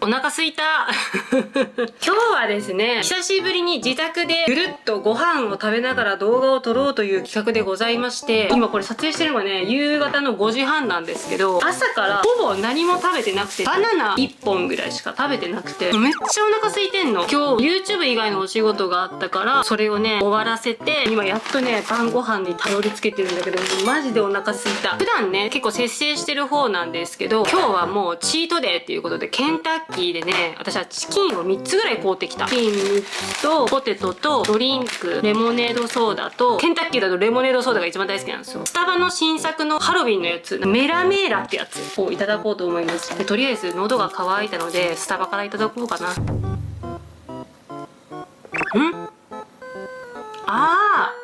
お腹すいた今日はですね、久しぶりに自宅でぐるっとご飯を食べながら動画を撮ろうという企画でございまして、今これ撮影してるのがね、夕方の5時半なんですけど、朝からほぼ何も食べてなくて、バナナ1本ぐらいしか食べてなくて、めっちゃお腹空いてんの。今日 YouTube 以外のお仕事があったから、それをね、終わらせて、今やっとね、晩ご飯にたどり着けてるんだけど、マジでお腹空いた。普段ね、結構節制してる方なんですけど、今日はもうチートデーっていうことで、ケンタッキーでね、私はチキンを3つぐらい買うてきた。チキン3つと、ポテトと、ドリンク、レモネードソーダと、ケンタッキーだとレモネードソーダが一番大好きなんですよ。スタバの新作のハロウィンのやつ、メラメーラってやつをいただこうと思います。でとりあえず喉が渇いたので、スタバからいただこうかな。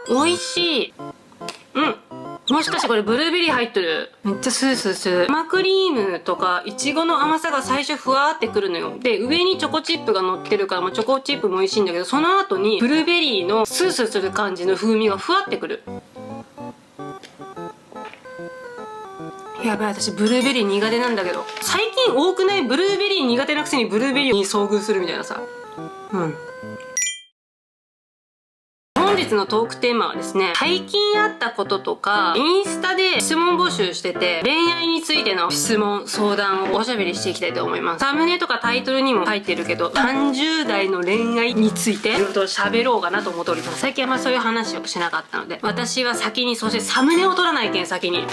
美味しい。もしかしてこれブルーベリー入ってる。めっちゃスースーする。生クリームとかいちごの甘さが最初ふわーってくるのよ。で、上にチョコチップが乗ってるから、もうチョコチップも美味しいんだけど、その後にブルーベリーのスースーする感じの風味がふわってくる。やばい、私ブルーベリー苦手なんだけど。最近多くない？ブルーベリー苦手なくせにブルーベリーに遭遇するみたいなさ。本日のトークテーマはですね、最近あったこととか、インスタで質問募集してて、恋愛についての質問、相談をおしゃべりしていきたいと思います。サムネとかタイトルにも書いてるけど、30代の恋愛についていろいろと喋ろうかなと思っております。最近はまあそういう話をしなかったので、私は先に、そしてサムネを撮らないけん先に。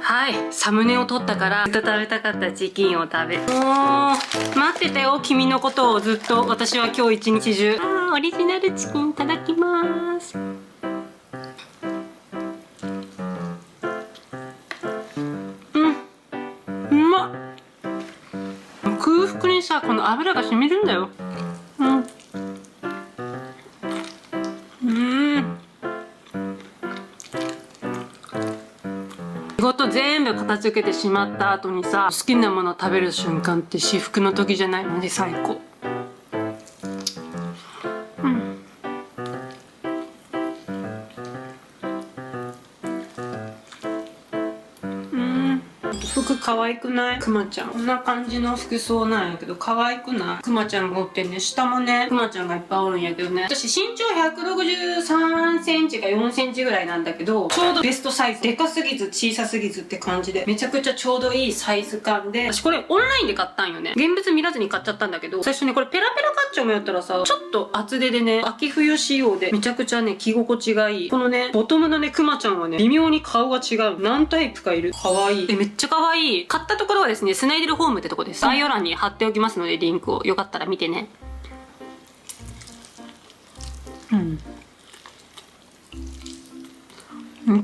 はい、サムネを撮ったからずっと食べたかったチキンを食べ、もう待ってたよ、君のことをずっと。私は今日一日中オリジナルチキンいただきます。うまっ。空腹にさ、この油が染みるんだよ。仕事全部片付けてしまった後にさ、好きなもの食べる瞬間って至福の時じゃない？マジ最高。服可愛くない？くまちゃんこんな感じの服装なんやけど可愛くない？くまちゃんがおってね、下もねくまちゃんがいっぱいおるんやけどね、私身長163センチか4センチぐらいなんだけど、ちょうどベストサイズ。でかすぎず小さすぎずって感じで、めちゃくちゃちょうどいいサイズ感で、私これオンラインで買ったんよね。現物見らずに買っちゃったんだけど、最初ねこれペラペラカッチョもやったらさ、ちょっと厚手でね、秋冬仕様でめちゃくちゃね着心地がいい。このねボトムのねくまちゃんはね微妙に顔が違う。何タイプかいる。可愛い。めっちゃ可愛い。買ったところはですね、スナイデルホームってとこです。概要欄に貼っておきますので、リンクをよかったら見てね。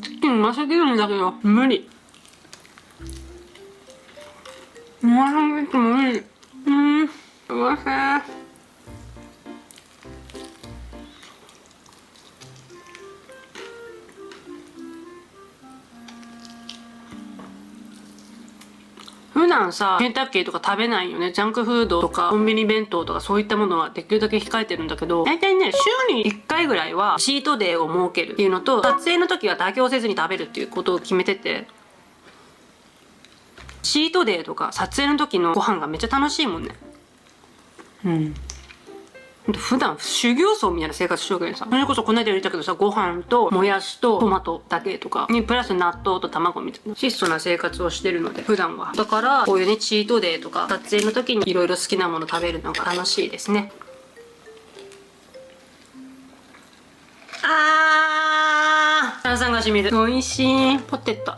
チキンうますぎるんだけど無理。うますぎて無理。うませー。普段さ、ケンタッキーとか食べないよね。ジャンクフードとかコンビニ弁当とかそういったものはできるだけ控えてるんだけど、大体ね、週に1回ぐらいはチートデーを設けるっていうのと、撮影の時は妥協せずに食べるっていうことを決めてて、チートデーとか撮影の時のご飯がめっちゃ楽しいもんね。普段修行僧みたいな生活しようけどさ、それこそこの間言ったけどさ、ご飯ともやしとトマトだけとかにプラス納豆と卵みたいな質素な生活をしてるので、普段は。だからこういうねチートデーとか撮影の時にいろいろ好きなもの食べるのが楽しいですね。炭酸がしみる。美味しい。ポテト。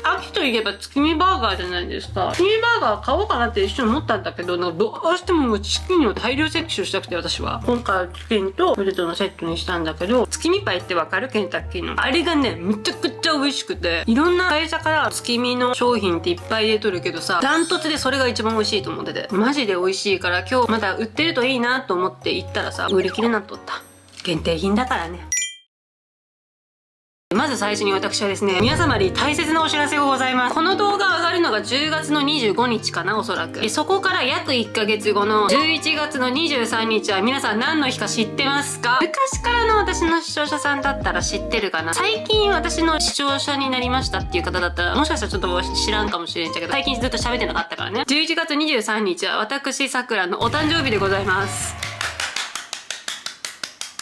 秋といえば月見バーガーじゃないですか。月見バーガー買おうかなって一瞬思ったんだけど、なんかどうしてもチキンを大量摂取したくて、私は今回はチキンとポテトのセットにしたんだけど、月見パイってわかる？ケンタッキーのあれがねめちゃくちゃ美味しくて、いろんな会社から月見の商品っていっぱい出とるけどさ、ダントツでそれが一番美味しいと思ってて、マジで美味しいから、今日まだ売ってるといいなと思って行ったらさ、売り切れになっとった。限定品だからね。まず最初に私はですね、皆様に大切なお知らせがございます。この動画上がるのが10月の25日かな、おそらく。そこから約1ヶ月後の11月の23日は皆さん何の日か知ってますか？昔からの私の視聴者さんだったら知ってるかな。最近私の視聴者になりましたっていう方だったら、もしかしたらちょっと知らんかもしれんけど、最近ずっと喋ってなかったからね。11月23日は私さくらのお誕生日でございます。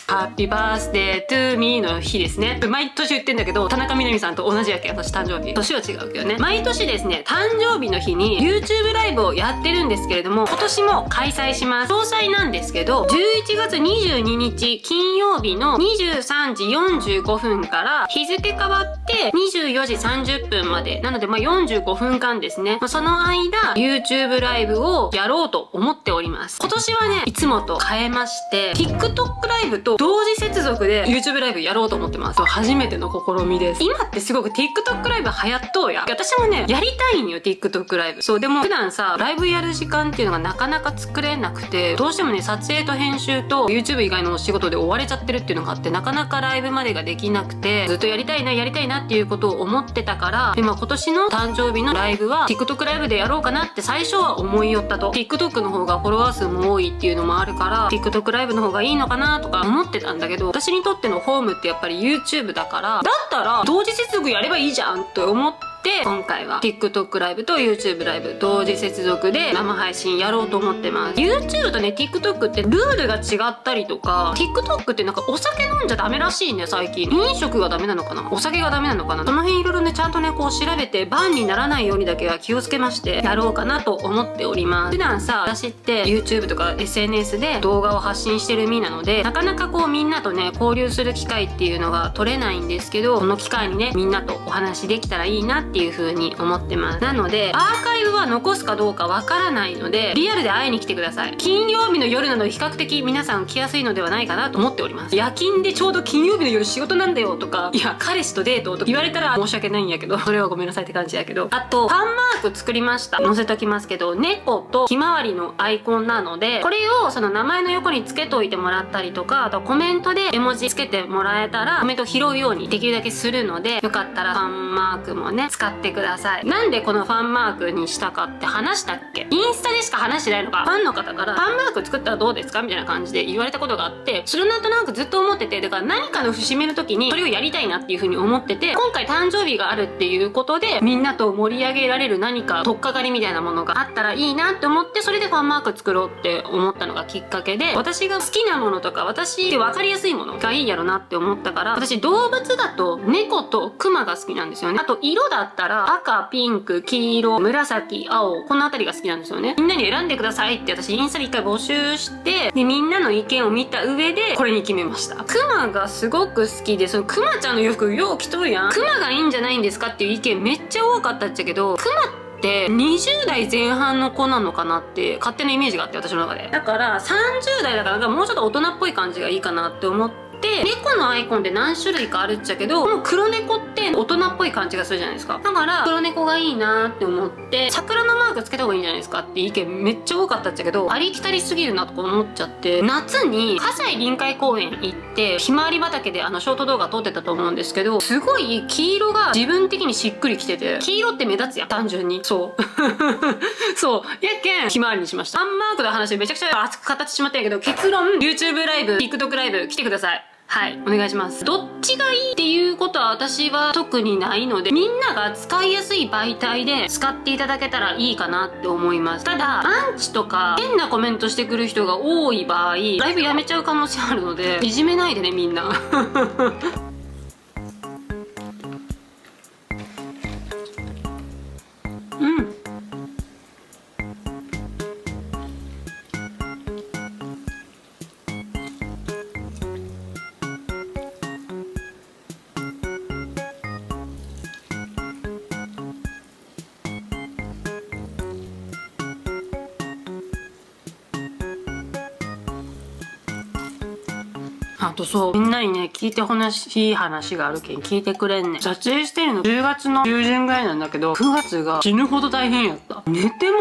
ハッピーバースデートゥーミーの日ですね。毎年言ってんだけど、田中みな実さんと同じやけ、私誕生日。年は違うけどね。毎年ですね、誕生日の日に YouTube ライブをやってるんですけれども、今年も開催します。詳細なんですけど、11月22日金曜日の23時45分から日付変わって24時30分まで。なので、45分間ですね。その間、YouTube ライブをやろうと思っております。今年はね、いつもと変えまして、TikTok ライブと同時接続で YouTube ライブやろうと思ってます。初めての試みです。今ってすごく TikTok ライブ流行っとうや。私もね、やりたいんよ、TikTok ライブ。そう、でも普段さ、ライブやる時間っていうのがなかなか作れなくて、どうしてもね、撮影と編集と YouTube 以外のお仕事で追われちゃってるっていうのがあって、なかなかライブまでができなくて、ずっとやりたいなっていうことを思ってたから、今今年の誕生日のライブは TikTok ライブでやろうかなって最初は思いよったと。TikTok の方がフォロワー数も多いっていうのもあるから、TikTok ライブの方がいいのかなとか思ってたんだけど、私にとってのホームってやっぱり YouTube だから、だったら同時接続やればいいじゃんって思って、今回は TikTok ライブと YouTube ライブ同時接続で生配信やろうと思ってます。 YouTube とね TikTok ってルールが違ったりとか、 TikTok ってなんかお酒飲んじゃダメらしいね。最近飲食がダメなのかな、お酒がダメなのかな、その辺いろいろねちゃんとねこう調べてバンにならないようにだけは気をつけましてやろうかなと思っております。普段さ、私って YouTube とか SNS で動画を発信してる身なので、なかなかこうみんなとね交流する機会っていうのが取れないんですけど、この機会にねみんなとお話できたらいいなっていう風に思ってます。なのでアーカイブは残すかどうかわからないので、リアルで会いに来てください。金曜日の夜なので比較的皆さん来やすいのではないかなと思っております。夜勤でちょうど金曜日の夜仕事なんだよとか、いや彼氏とデートとか言われたら申し訳ないんやけど、それはごめんなさいって感じやけど。あとファンマーク作りました。載せときますけど、猫とひまわりのアイコンなので、これをその名前の横につけといてもらったりとか、あとコメントで絵文字つけてもらえたらコメント拾うようにできるだけするので、よかったらファンマークもね使ってください。なんでこのファンマークにしたかって話したっけ？インスタでしか話してないのか。ファンの方からファンマーク作ったらどうですかみたいな感じで言われたことがあって、それなんとなくずっと思ってて、だから何かの節目の時にそれをやりたいなっていう風に思ってて、今回誕生日があるっていうことでみんなと盛り上げられる何か取っかかりみたいなものがあったらいいなって思って、それでファンマーク作ろうって思ったのがきっかけで、私が好きなものとか私って分かりやすいものがいいやろなって思ったから、私動物だと猫とクマが好きなんですよね。あと色だったら赤、ピンク、黄色、紫、青、このあたりが好きなんですよね。みんなに選んでくださいって私インスタで一回募集して、でみんなの意見を見た上でこれに決めました。クマがすごく好きで、そのクマちゃんの洋服よう着とるやん。クマがいいんじゃないんですかっていう意見めっちゃ多かったっちゃけど、クマって20代前半の子なのかなって勝手なイメージがあって、私の中で。だから30代だからもうちょっと大人っぽい感じがいいかなって思って、猫のアイコンって何種類かあるっちゃけど、この黒猫って大人っぽい感じがするじゃないですか。だから黒猫がいいなって思って、桜のマークつけた方がいいんじゃないですかって意見めっちゃ多かったっちゃけど、ありきたりすぎるなとか思っちゃって、夏に葛西臨海公園行ってひまわり畑でショート動画撮ってたと思うんですけど、すごい黄色が自分的にしっくりきてて、黄色って目立つやん、単純に。そうそうやけんひまわりにしました。ファンマークの話めちゃくちゃ熱く語ってしまったんやけど、結論 YouTube ライブ TikTok ライブ来てください。はい、お願いします。どっちがいいっていうことは私は特にないので、みんなが使いやすい媒体で使っていただけたらいいかなって思います。ただアンチとか変なコメントしてくる人が多い場合、ライブやめちゃう可能性あるので、いじめないでねみんなうんあとそう、みんなにね、聞いてほしい話があるけん聞いてくれんねん。撮影してるの10月の中旬ぐらいなんだけど、9月が死ぬほど大変やった。寝て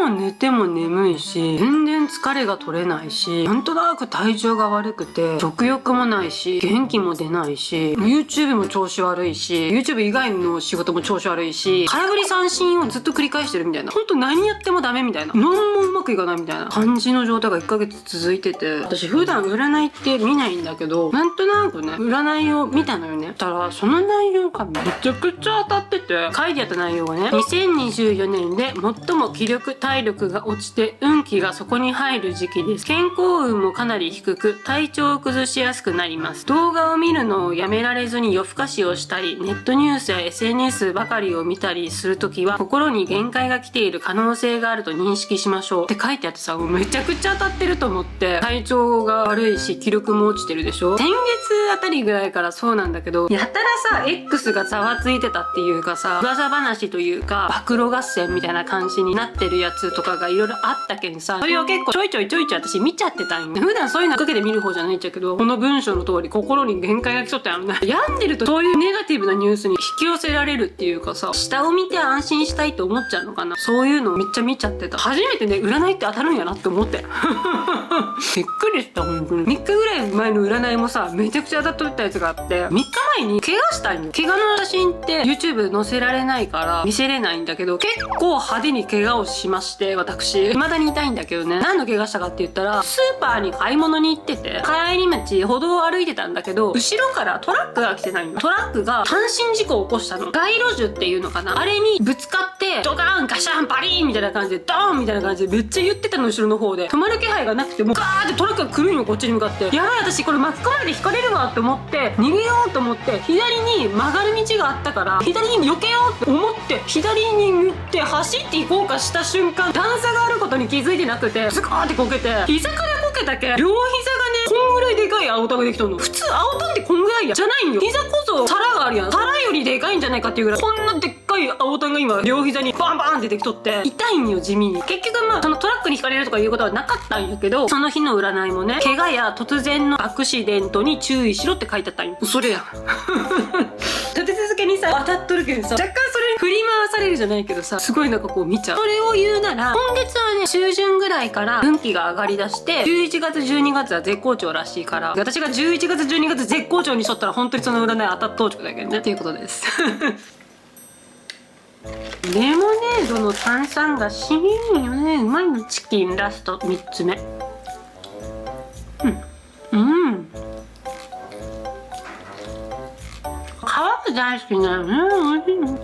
も眠いし、全然疲れが取れないし、なんとなく体調が悪くて、食欲もないし、元気も出ないし、YouTube も調子悪いし、YouTube 以外の仕事も調子悪いし、空振り三振をずっと繰り返してるみたいな。ほんと何やってもダメみたいな。何もうまくいかないみたいな感じの状態が1ヶ月続いてて、私普段占いって見ないんだけど、なんとなくね、占いを見たのよね。たら、その内容がめちゃくちゃ当たってて、書いてあった内容がね、2024年で最も気力、体力が落ちて、運気が底に入る時期です。健康運もかなり低く、体調を崩しやすくなります。動画を見るのをやめられずに夜更かしをしたり、ネットニュースや SNS ばかりを見たりするときは、心に限界が来ている可能性があると認識しましょう。って書いてあってさ、もうめちゃくちゃ当たってると思って、体調が悪いし、気力も落ちてるでしょ。先月あたりぐらいからそうなんだけど、やたらさ、X がざわついてたっていうかさ、噂話というか、暴露合戦みたいな感じになってるやつとかがいろいろあったけんさ、それを結構ちょいちょい私見ちゃってたんよ。普段そういうのかけて見る方じゃないっちゃけど、この文章の通り心に限界が来とったやんね。病んでるとそういうネガティブなニュースに引き寄せられるっていうかさ、下を見て安心したいと思っちゃうのかな。そういうのをめっちゃ見ちゃってた。初めてね、占いって当たるんやなって思って。びっくりした、本当に。3日ぐらい前の占いもさ、めちゃくちゃ当たっとったやつがあって、3日前に怪我したんよ。怪我の写真って YouTube 載せられないから見せれないんだけど、結構派手に怪我をしまして、私。未だに痛いんだけどね。何の怪我したかって言ったら、スーパーに買い物に行ってて、帰り道、歩道を歩いてたんだけど、後ろからトラックが来てないの。トラックが単身事故を起こしたの。街路樹っていうのかな、あれにぶつかって、ドカーンガシャンバリーンみたいな感じで、ドーンみたいな感じでめっちゃ言ってたの、後ろの方で。止まる気配がなくて、もうガーってトラックが来るんよ、こっちに向かって。やばい、私これ巻き込まれて引かれるわって思って、逃げようと思って、左に曲がる道があったから、左に避けようって思って、左に向って走っていこうかした瞬間、段差があることに気づいてなくて、ズカーってこけて、膝からこけたけ、両膝がね、こんぐらいでかい青タができたの。普通青タってこんぐらいやじゃないんよ。膝こそ皿があるやん。皿よりでかいんじゃないかっていうぐらい、こんなでっかい青タが今両膝にバンバンってできとって、痛いんよ、地味に。結局まあ、そのトラックにひかれるとかいうことはなかったんやけど、その日の占いもね、怪我や突然のアクシデントに注意しろって書いてあったんよ。それやん。立て続けにさ、当たっとるけどさ、若干それに振り回されるじゃないけどさ、すごいなんかこう見ちゃう。それを言うなら、今月はね、中旬ぐらいから運気が上がりだして、11月12月は絶好調らしいから、私が11月12月絶好調にしとったら本当にその占い当たっとうちょくだけどねっていうことです。レモネードの炭酸がしみるんよね。うまいの。チキンラスト3つ目。皮が大好きなのね。おいしいの。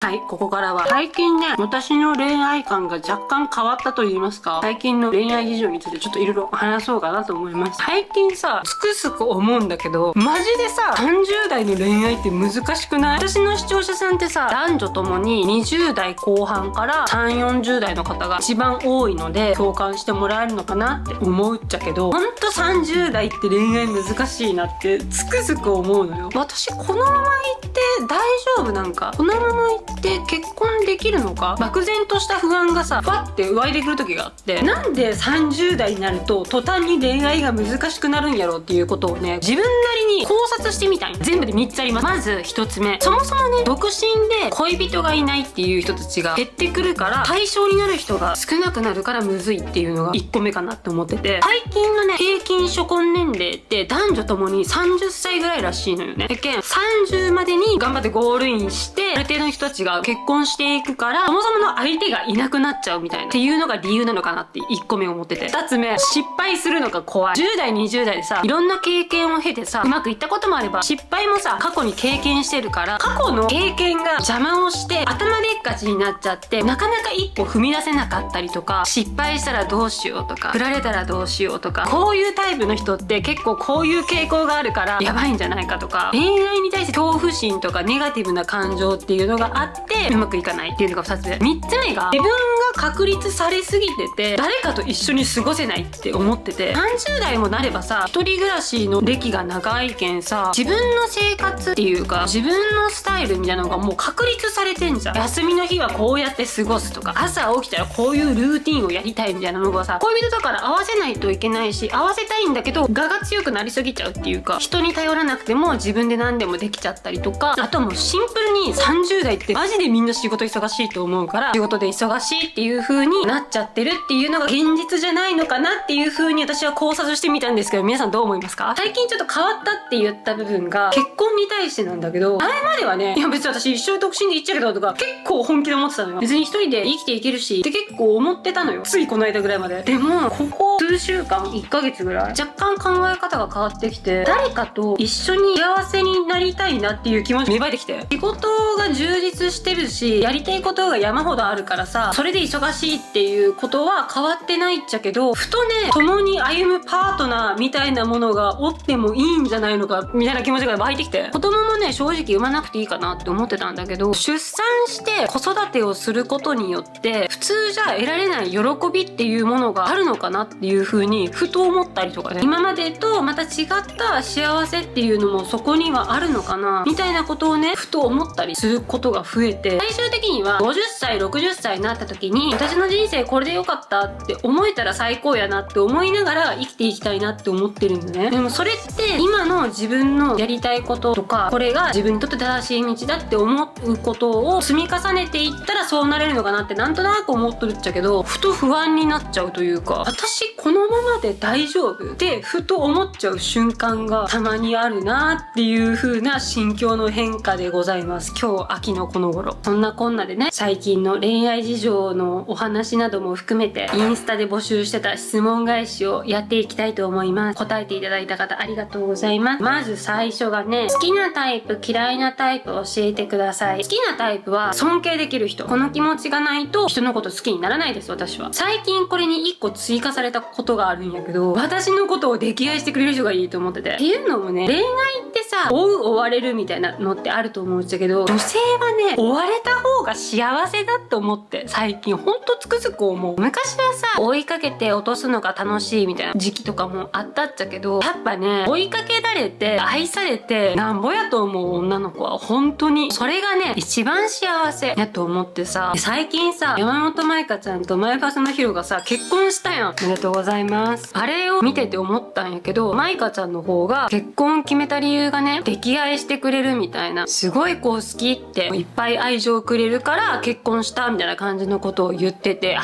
はい、ここからは最近ね、私の恋愛観が若干変わったと言いますか、最近の恋愛事情についてちょっといろいろ話そうかなと思います。最近さ、つくづく思うんだけど、マジでさ、30代の恋愛って難しくない？私の視聴者さんってさ、男女ともに20代後半から3、40代の方が一番多いので、共感してもらえるのかなって思うっちゃけど、ほんと30代って恋愛難しいなってつくづく思うのよ。私このまま行って大丈夫なんか、このまま行って結婚できるのか、漠然とした不安がさ、ファって湧いてくる時があって、なんで30代になると途端に恋愛が難しくなるんやろうっていうことをね、自分なりに考察してみたい。全部で3つあります。まず1つ目、そもそもね、独身で恋人がいないっていう人たちが減ってくるから、対象になる人が少なくなるからむずいっていうのが1個目かなって思ってて、最近のね、平均初婚年齢って男女ともに30歳ぐらいらしいのよね。でけん30までに頑張ってゴールインして、ある程度の人たちが結婚していくから、そもそもの相手がいなくなっちゃうみたいなっていうのが理由なのかなって1個目思ってて、2つ目、失敗するのが怖い。10代20代でさ、いろんな経験を経てさ、うまくいったこともあれば失敗もさ、過去に経験してるから、過去の経験が邪魔をして頭でっかちになっちゃって、なかなか一歩踏み出せなかったりとか、失敗したらどうしようとか、振られたらどうしようとか、こういうタイプの人って結構こういう傾向があるからやばいんじゃないかとか、恋愛に対して恐怖心とかネガティブな感情っていうのがあってうまくいかないっていうのが2つ目。3つ目が、自分が確立されすぎてて誰かと一緒に過ごせないって思ってて、30代もなればさ一人暮らしの歴が長いけんさ、自分の生活っていうか自分のスタイルみたいなのがもう確立されてんじゃん。休みの日はこうやって過ごすとか、朝起きたらこういうルーティンをやりたいみたいなのがさ、恋人だから合わせないといけないし、合わせたいんだけど我が強くなりすぎちゃうっていうか、人に頼らなくても自分で何でもできちゃったりとか、あともうシンプルに30代ってマジでみんな仕事忙しいと思うから、仕事で忙しいっていう風になっちゃってるっていうのが現実じゃないのかなっていう風に私は考察してみたんですけど、皆さんどう思いますか？最近ちょっと変わったって言った部分が結婚に対してなんだけど、前まではね、いや別に私一生独身でいっちゃうけどとか結構本気で思ってたのよ。別に一人で生きていけるしって結構思ってたのよ、ついこの間ぐらいまで。でもここ数週間1ヶ月ぐらい若干考え方が変わってきて、誰かと一緒に幸せになりたいなっていう気持ち芽生えてきて、仕事が充実してるしやりたいことが山ほどあるからさ、それで忙しいっていうことは変わってないっちゃけど、ふとね共に歩むパートナーみたいなものがおってもいいんじゃないのかみたいな気持ちが湧いてきて、子供もね正直産まなくていいかなって思ってたんだけど、出産して子育てをすることによって普通じゃ得られない喜びっていうものがあるのかなっていう風にふと思ったりとかね、今までとまた違った幸せっていうのもそこにはあるのかなみたいなことをねふと思ったりすることが増えて、最終的には50歳60歳になった時に私の人生これでよかったって思えたら最高やなって思いながら生きていきたいなって思ってるんだね。でもそれって今の自分のやりたいこととか、これが自分にとって正しい道だって思うことを積み重ねていったらそうなれるのかなってなんとなく思っとるっちゃけど、ふと不安になっちゃうというか、私このままで大丈夫ってふと思っちゃう瞬間がたまにあるなっていう風な心境の変化でございます。今日秋のこの頃、そんなこんなでね、最近の恋愛事情のお話なども含めてインスタで募集してた質問返しをやっていきたいと思います。答えていただいた方ありがとうございます。まず最初がね、好きなタイプ嫌いなタイプ教えてください。好きなタイプは尊敬できる人、この気持ちがないと人のこと好きにならないです。私は最近これに1個追加されたことがあるんやけど、私のことを溺愛してくれる人がいいと思ってて、っていうのもね、恋愛ってさ追う追われるみたいなのってあると思うんだけど、女性はね追われた方が幸せだと思って最近ほんとつくづく思う。昔はさ追いかけて落とすのが楽しいみたいな時期とかもあったっちゃけど、やっぱね追いかけられて愛されてなんぼやと思う女の子は本当にそれがね一番幸せやと思ってさ、最近さ山本舞香ちゃんとマイファスのヒロがさ結婚したやん。おめでとうございます。あれを見てて思ったんやけど、舞香ちゃんの方が結婚決めた理由がね溺愛してくれるみたいな、すごいこう好きっていっぱい愛情くれるから結婚したみたいな感じのことを言ってて、あ、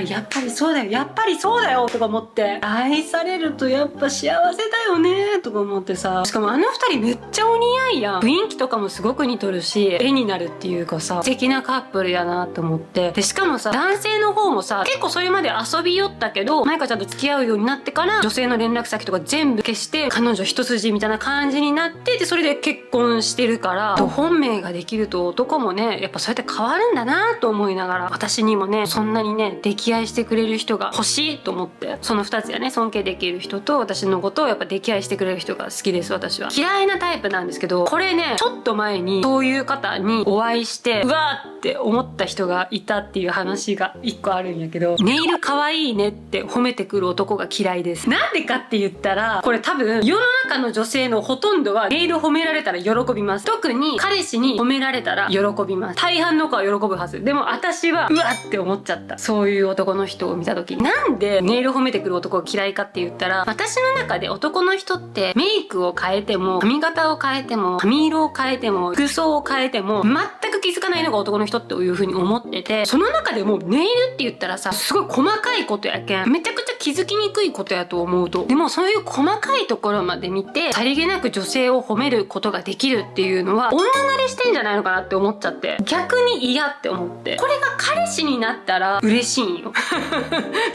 やっぱりそうだよ、やっぱりそうだよとか思って、愛されるとやっぱ幸せだよねとか思ってさ、しかもあの二人めっちゃお似合いやん。雰囲気とかもすごく似とるし絵になるっていうかさ、素敵なカップルやなと思って、でしかもさ男性の方もさ結構それまで遊び寄ったけど舞香ちゃんと付き合うようになってから女性の連絡先とか全部消して彼女一筋みたいな感じになって、でそれで結婚してるから、本命ができると男もねやっぱそうやって変わるんだなと思いながら、私にもねそんなにね溺愛してくれる人が欲しいと思って、その2つやね、尊敬できる人と私のことをやっぱ溺愛してくれる人が好きです。私は嫌いなタイプなんですけど、これねちょっと前にそういう方にお会いしてうわーって思った人がいたっていう話が1個あるんやけど、ネイル可愛いねって褒めてくる男が嫌いです。なんでかって言ったら、これ多分世の中の女性のほとんどはネイル褒められたら喜びます。特に彼氏に褒められたら喜びます。大半の子は喜ぶはず。でも私はうわって思っちゃった。そういう男の人を見た時、なんでネイル褒めてくる男が嫌いかって言ったら、私の中で男の人ってメイクを変えても髪型を変えても髪色を変えても服装を変えても全く気づかないのが男の人っていう風に思ってて、その中でもネイルって言ったらさすごい細かいことやけんめちゃくちゃ気づきにくいことやと思うと、でもそういう細かいところまで見てさりげなく女性を褒めることができるっていうのは女慣れしてんじゃないのかなって思っちゃって、逆に嫌って思って、これが彼氏になったら嬉しいんよ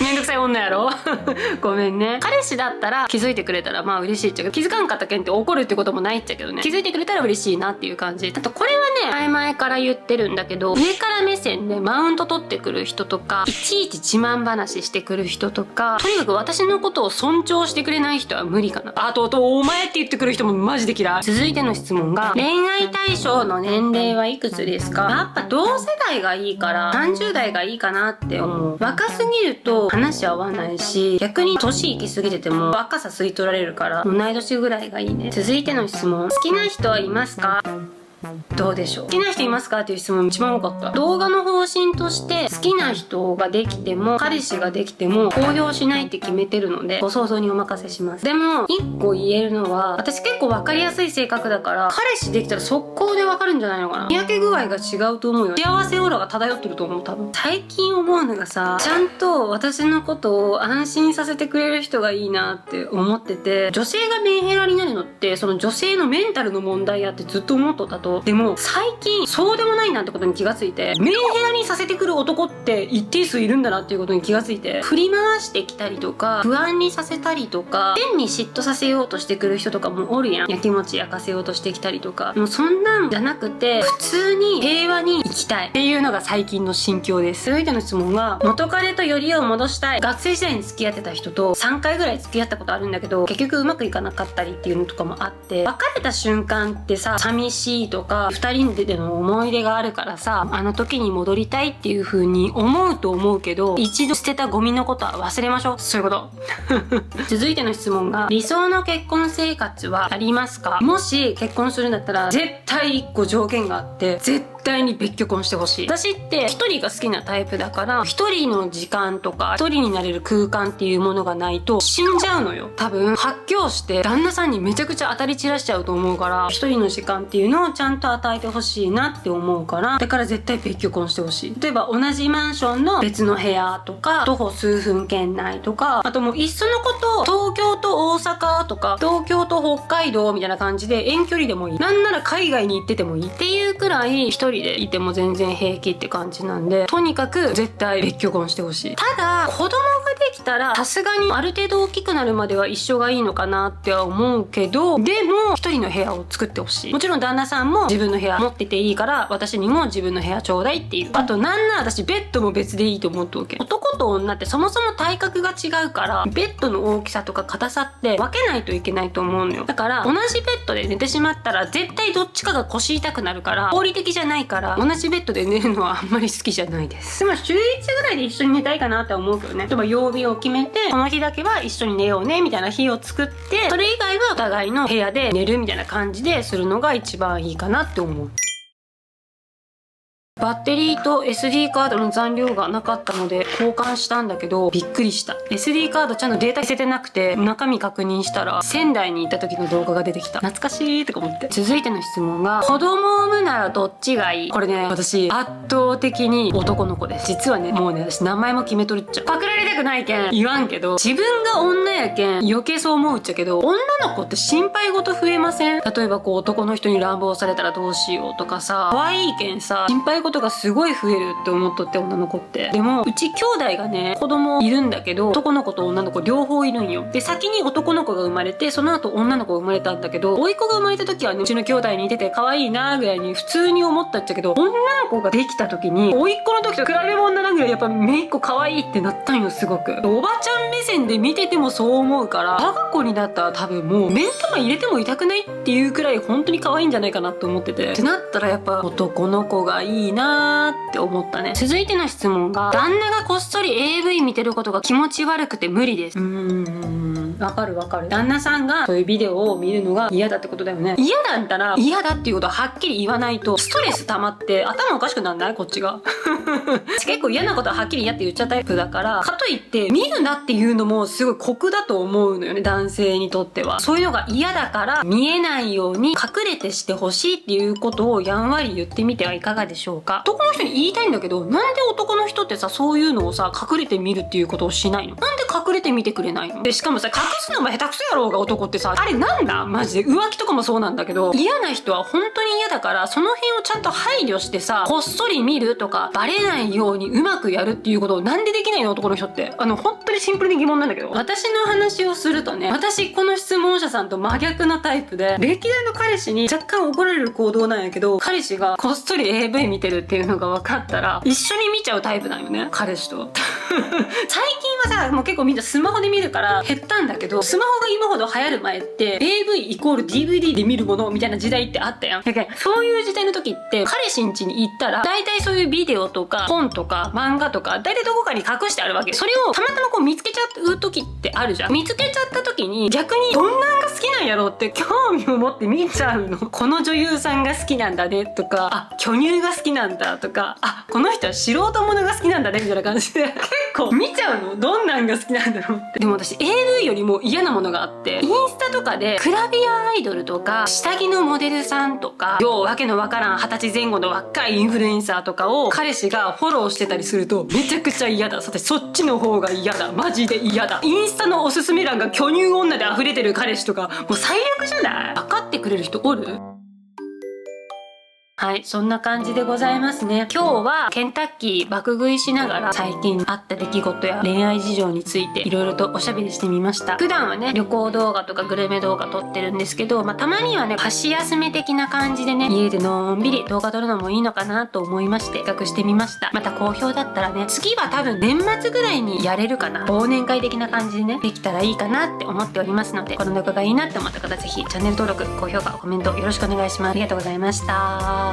めんどくさい女やろごめんね。彼氏だったら気づいてくれたらまあ嬉しいっちゃけど、気づかんかったけんって怒るってこともないっちゃけどね、気づいてくれたら嬉しいなっていう感じ。あとこれは前々から言ってるんだけど、上から目線でマウント取ってくる人とか、いちいち自慢話してくる人とか、とにかく私のことを尊重してくれない人は無理かな。あとお前って言ってくる人もマジで嫌い。続いての質問が、恋愛対象の年齢はいくつですか？やっぱ同世代がいいから30代がいいかなって思う。若すぎると話合わないし、逆に年いきすぎてても若さ吸い取られるから、同い年ぐらいがいいね。続いての質問、好きな人はいますか？どうでしょう。好きな人いますかっていう質問一番多かった。動画の方針として好きな人ができても彼氏ができても公表しないって決めてるので、ご想像にお任せします。でも一個言えるのは、私結構分かりやすい性格だから、彼氏できたら速攻で分かるんじゃないのかな。見分け具合が違うと思うよ。幸せオーラが漂ってると思う。多分最近思うのがさ、ちゃんと私のことを安心させてくれる人がいいなって思ってて、女性がメンヘラになるのってその女性のメンタルの問題やってずっと思っとったと。でも最近そうでもないなってことに気がついて、メンヘラにさせてくる男って一定数いるんだなっていうことに気がついて、振り回してきたりとか不安にさせたりとか、変に嫉妬させようとしてくる人とかもおるやん。やきもち焼かせようとしてきたりとか。もうそんなんじゃなくて、普通に平和に生きたいっていうのが最近の心境です。続いての質問が、元彼とよりを戻したい。学生時代に付き合ってた人と3回ぐらい付き合ったことあるんだけど、結局うまくいかなかったりっていうのとかもあって、別れた瞬間ってさ、寂しいとか2人での思い出があるからさ、あの時に戻りたいっていう風に思うと思うけど、一度捨てたゴミのことは忘れましょう。そういうこと続いての質問が、理想の結婚生活はありますか？もし結婚するんだったら絶対1個条件があって、絶対に別居婚してほしい。私って一人が好きなタイプだから、一人の時間とか一人になれる空間っていうものがないと死んじゃうのよ。多分発狂して旦那さんにめちゃくちゃ当たり散らしちゃうと思うから、一人の時間っていうのをちゃんと与えてほしいなって思うから、だから絶対別居婚してほしい。例えば同じマンションの別の部屋とか、徒歩数分圏内とか、あともういっそのこと東京と大阪とか東京と北海道みたいな感じで遠距離でもいい。なんなら海外に行っててもいいっていうくらい、一人でいても全然平気って感じなんで、とにかく絶対別居婚してほしい。ただ子供ができたらさすがにある程度大きくなるまでは一緒がいいのかなっては思うけど、でも一人の部屋を作ってほしい。もちろん旦那さんも自分の部屋持ってていいから、私にも自分の部屋ちょうだいっていう。あとなんなら私ベッドも別でいいと思っておけ。男と女ってそもそも体格が違うから、ベッドの大きさとか硬さって分けないといけないと思うのよ。だから同じベッドで寝てしまったら絶対どっちかが腰痛くなるから、合理的じゃないから同じベッドで寝るのはあんまり好きじゃないです。でも週1ぐらいで一緒に寝たいかなって思うけどね。例えば曜日を決めて、この日だけは一緒に寝ようねみたいな日を作って、それ以外はお互いの部屋で寝るみたいな感じでするのが一番いいかなって思う。バッテリーと SD カードの残量がなかったので交換したんだけど、びっくりした。 SD カードちゃんとデータ捨ててなくて、中身確認したら仙台に行った時の動画が出てきた。懐かしいとか思って。続いての質問が、子供を産むならどっちがいい？これね、私圧倒的に男の子です。実はね、もうね、私名前も決めとるっちゃ。パクられたくないけん言わんけど、自分が女やけん余計そう思うっちゃけど、女の子って心配事増えません？例えばこう男の人に乱暴されたらどうしようとかさ、可愛いけんさ心配事がすごい増えるって思っとって、女の子って。でもうち兄弟がね、子供いるんだけど、男の子と女の子両方いるんよ。で先に男の子が生まれて、その後女の子が生まれたんだけど、甥っ子が生まれた時はね、うちの兄弟に似てて可愛いなーぐらいに普通に思ったっちゃけど、女の子ができた時に甥っ子の時と比べ物ならぐらいやっぱ姪っ子可愛いってなったんよ。すごくおばちゃん目線で見ててもそう思うから、我が子になったら多分もう目ん玉入れても痛くないっていうくらい本当に可愛いんじゃないかなと思ってて、ってなったらやっぱ男の子がいいなーって思ったね。続いての質問が、旦那がこっそり AV 見てることが気持ち悪くて無理です。わかるわかる。旦那さんがそういうビデオを見るのが嫌だってことだよね。嫌だったら嫌だっていうことははっきり言わないと、ストレス溜まって頭おかしくなんない？こっちが結構嫌なことははっきり嫌って言っちゃうタイプだから、かといって見るなっていうのもすごい酷だと思うのよね、男性にとっては。そういうのが嫌だから見えないように隠れてしてほしいっていうことをやんわり言ってみてはいかがでしょうか。男の人に言いたいんだけど、なんで男の人ってさ、そういうのをさ隠れて見るっていうことをしないの？なんで隠れて見てくれないの？でしかもさ、隠すのも下手くそやろうが男ってさ、あれなんだマジで。浮気とかもそうなんだけど、嫌な人は本当に嫌だから、その辺をちゃんと配慮してさ、こっそり見るとか、ババレないようにうまくやるっていうことをなんでできないの、男の人って。本当にシンプルに疑問なんだけど、私の話をするとね、私この質問者さんと真逆のタイプで、歴代の彼氏に若干怒られる行動なんやけど、彼氏がこっそり AV 見てるっていうのが分かったら一緒に見ちゃうタイプなんよね、彼氏と。最近はさ、もう結構みんなスマホで見るから減ったんだけど、スマホが今ほど流行る前って AV イコール DVD で見るものみたいな時代ってあったやん。だけどそういう時代の時って彼氏ん家に行ったら大体そういうビデオとか本とか漫画とか大体どこかに隠してあるわけ。それをたまたまこう見つけちゃう時ってあるじゃん。見つけちゃった時に逆にどんなんが好きなんやろうって興味を持って見ちゃうの。この女優さんが好きなんだねとか、あ、巨乳が好きなんだとか、あ、この人は素人ものが好きなんだねみたいな感じで結構見ちゃうの。どんなんが好きなんだろうって。でも私 AV よりも嫌なものがあって、インスタとかでグラビアアイドルとか下着のモデルさんとか、ようわけのわからん20歳前後の若いインフルエンサーとかを彼氏がフォローしてたりするとめちゃくちゃ嫌だ。私そっちの方が嫌だ。マジで嫌だ。インスタのおすすめ欄が巨乳女で溢れてる彼氏とかもう最悪じゃない？分かってくれる人おる？はい、そんな感じでございますね。今日はケンタッキー爆食いしながら最近あった出来事や恋愛事情についていろいろとおしゃべりしてみました。普段はね、旅行動画とかグルメ動画撮ってるんですけど、たまにはね、箸休め的な感じでね、家でのんびり動画撮るのもいいのかなと思いまして企画してみました。また好評だったらね、次は多分年末ぐらいにやれるかな。忘年会的な感じでね、できたらいいかなって思っておりますので、この動画がいいなって思った方ぜひチャンネル登録、高評価、コメントよろしくお願いします。ありがとうございました。